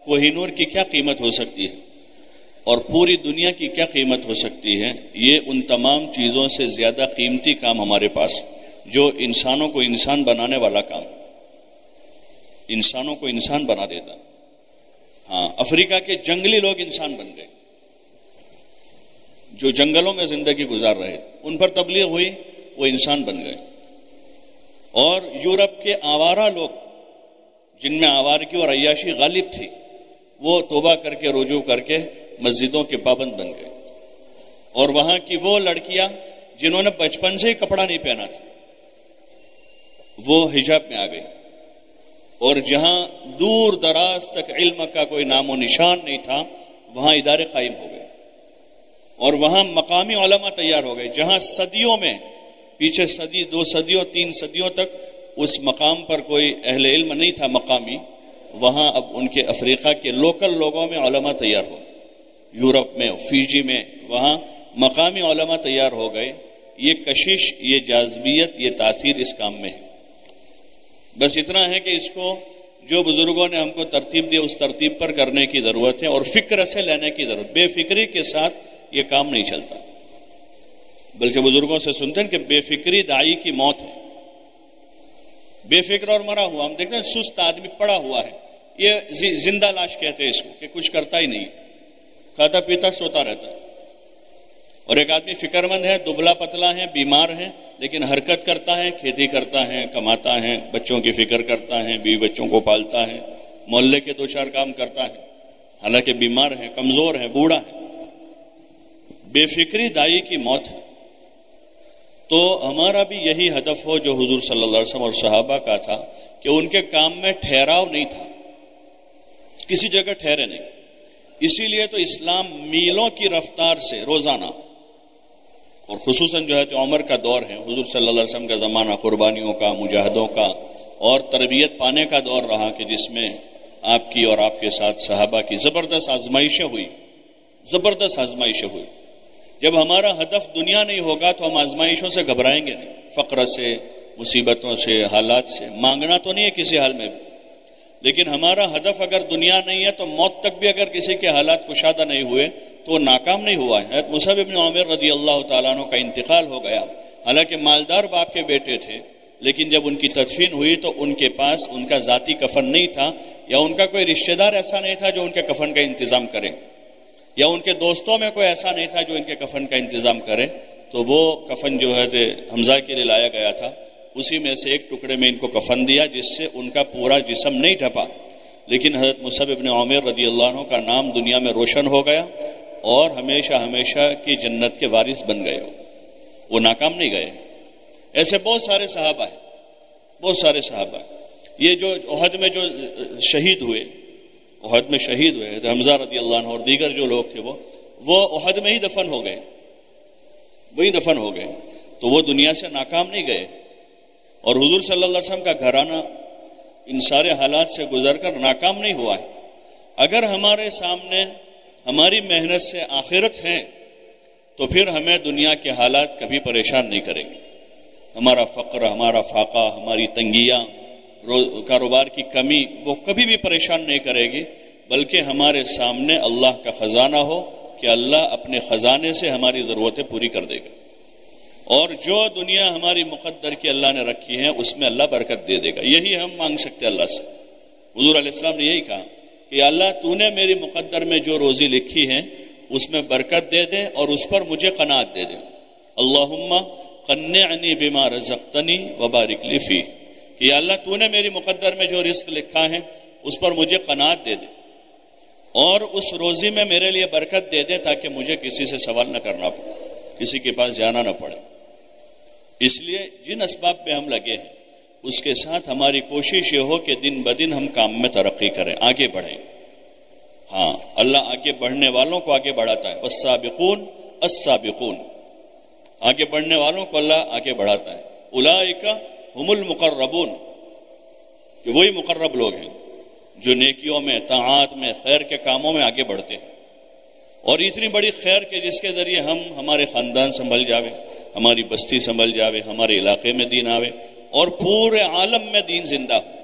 کوہ نور کی کیا قیمت ہو سکتی ہے اور پوری دنیا کی کیا قیمت ہو سکتی ہے؟ یہ ان تمام چیزوں سے زیادہ قیمتی کام ہمارے پاس، جو انسانوں کو انسان بنانے والا کام، انسانوں کو انسان بنا دیتا۔ ہاں، افریقہ کے جنگلی لوگ انسان بن گئے، جو جنگلوں میں زندگی گزار رہے تھے، ان پر تبلیغ ہوئی، وہ انسان بن گئے۔ اور یورپ کے آوارہ لوگ، جن میں آوارگی اور عیاشی غالب تھی، وہ توبہ کر کے رجوع کر کے مسجدوں کے پابند بن گئے۔ اور وہاں کی وہ لڑکیاں جنہوں نے بچپن سے ہی کپڑا نہیں پہنا تھا، وہ حجاب میں آ گئی، اور جہاں دور دراز تک علم کا کوئی نام و نشان نہیں تھا، وہاں ادارے قائم ہو گئے، اور وہاں مقامی علماء تیار ہو گئے۔ جہاں صدیوں میں، پیچھے صدی، 2 صدیوں 3 صدیوں تک اس مقام پر کوئی اہل علم نہیں تھا مقامی، وہاں اب ان کے افریقہ کے لوکل لوگوں میں علماء تیار ہو، یورپ میں، فیجی میں، وہاں مقامی علماء تیار ہو گئے۔ یہ کشش، یہ جاذبیت، یہ تاثیر اس کام میں ہے۔ بس اتنا ہے کہ اس کو جو بزرگوں نے ہم کو ترتیب دی، اس ترتیب پر کرنے کی ضرورت ہے، اور فکر سے لینے کی ضرورت۔ بے فکری کے ساتھ یہ کام نہیں چلتا، بلکہ بزرگوں سے سنتے ہیں کہ بے فکری داعی کی موت ہے۔ بے فکر اور مرا ہوا، ہم دیکھتے ہیں سست آدمی پڑا ہوا ہے، یہ زندہ لاش کہتے ہیں اس کو، کہ کچھ کرتا ہی نہیں، کھاتا پیتا سوتا رہتا ہے۔ اور ایک آدمی فکر مند ہے، دبلا پتلا ہے، بیمار ہے، لیکن حرکت کرتا ہے، کھیتی کرتا ہے، کماتا ہے، بچوں کی فکر کرتا ہے، بیوی بچوں کو پالتا ہے، محلے کے 2-4 کام کرتا ہے، حالانکہ بیمار ہے، کمزور ہے، بوڑھا ہے۔ بے فکری دائی کی موت ہے۔ تو ہمارا بھی یہی ہدف ہو جو حضور صلی اللہ علیہ وسلم اور صحابہ کا تھا، کہ ان کے کام میں ٹھہراؤ نہیں تھا، کسی جگہ ٹھہرے نہیں۔ اسی لیے تو اسلام میلوں کی رفتار سے روزانہ، اور خصوصاً جو ہے تو عمر کا دور ہے، حضور صلی اللہ علیہ وسلم کا زمانہ قربانیوں کا، مجاہدوں کا اور تربیت پانے کا دور رہا، کہ جس میں آپ کی اور آپ کے ساتھ صحابہ کی زبردست آزمائشیں ہوئی، زبردست آزمائشیں ہوئی۔ جب ہمارا ہدف دنیا نہیں ہوگا تو ہم آزمائشوں سے گھبرائیں گے نہیں، فقر سے، مصیبتوں سے، حالات سے۔ مانگنا تو نہیں ہے کسی حال میں بھی، لیکن ہمارا ہدف اگر دنیا نہیں ہے تو موت تک بھی اگر کسی کے حالات کشادہ نہیں ہوئے تو وہ ناکام نہیں ہوا ہے۔ مصعب بن عمیر رضی اللہ تعالیٰ عنہ کا انتقال ہو گیا، حالانکہ مالدار باپ کے بیٹے تھے، لیکن جب ان کی تدفین ہوئی تو ان کے پاس ان کا ذاتی کفن نہیں تھا، یا ان کا کوئی رشتہ دار ایسا نہیں تھا جو ان کے کفن کا انتظام کرے، یا ان کے دوستوں میں کوئی ایسا نہیں تھا جو ان کے کفن کا انتظام کرے۔ تو وہ کفن جو ہے حمزہ کے لیے لایا گیا تھا، اسی میں سے ایک ٹکڑے میں ان کو کفن دیا، جس سے ان کا پورا جسم نہیں ڈھپا، لیکن حضرت مصعب بن عمیر رضی اللہ عنہ کا نام دنیا میں روشن ہو گیا، اور ہمیشہ ہمیشہ کی جنت کے وارث بن گئے، وہ ناکام نہیں گئے۔ ایسے بہت سارے صحابہ ہیں، بہت سارے صحابہ۔ یہ جو احد میں جو شہید ہوئے، احد میں شہید ہوئے حمزہ رضی اللہ عنہ اور دیگر جو لوگ تھے، وہ احد میں ہی دفن ہو گئے، وہی دفن ہو گئے، تو وہ دنیا سے ناکام نہیں گئے۔ اور حضور صلی اللہ علیہ وسلم کا گھرانہ ان سارے حالات سے گزر کر ناکام نہیں ہوا ہے۔ اگر ہمارے سامنے ہماری محنت سے آخرت ہے تو پھر ہمیں دنیا کے حالات کبھی پریشان نہیں کریں گے۔ ہمارا فقر، ہمارا فاقہ، ہماری تنگیاں، کاروبار کی کمی، وہ کبھی بھی پریشان نہیں کرے گی، بلکہ ہمارے سامنے اللہ کا خزانہ ہو کہ اللہ اپنے خزانے سے ہماری ضرورتیں پوری کر دے گا، اور جو دنیا ہماری مقدر کی اللہ نے رکھی ہے اس میں اللہ برکت دے دے گا۔ یہی ہم مانگ سکتے اللہ سے۔ حضور علیہ السلام نے یہی کہا کہ اللہ تو نے میری مقدر میں جو روزی لکھی ہے اس میں برکت دے دے، اور اس پر مجھے قناعت دے دے۔ اللہم قنعنی بما رزقتنی وبارک لی فیہ، کہ اللہ تو نے میری مقدر میں جو رزق لکھا ہے اس پر مجھے قناعت دے دے، اور اس روزی میں میرے لیے برکت دے دے، تاکہ مجھے کسی سے سوال نہ کرنا پڑے، کسی کے پاس جانا نہ پڑے۔ اس لیے جن اسباب پہ ہم لگے ہیں اس کے ساتھ ہماری کوشش یہ ہو کہ دن بدن ہم کام میں ترقی کریں، آگے بڑھیں۔ ہاں، اللہ آگے بڑھنے والوں کو آگے بڑھاتا ہے، والسابقون السابقون، آگے بڑھنے والوں کو اللہ آگے بڑھاتا ہے۔ اولئک هم المقربون، کہ وہی مقرب لوگ ہیں جو نیکیوں میں، طاعات میں، خیر کے کاموں میں آگے بڑھتے ہیں۔ اور اتنی بڑی خیر کہ جس کے ذریعے ہم ہمارے خاندان سنبھل جاوے، ہماری بستی سنبھل جاوے، ہمارے علاقے میں دین آوے، اور پورے عالم میں دین زندہ ہو۔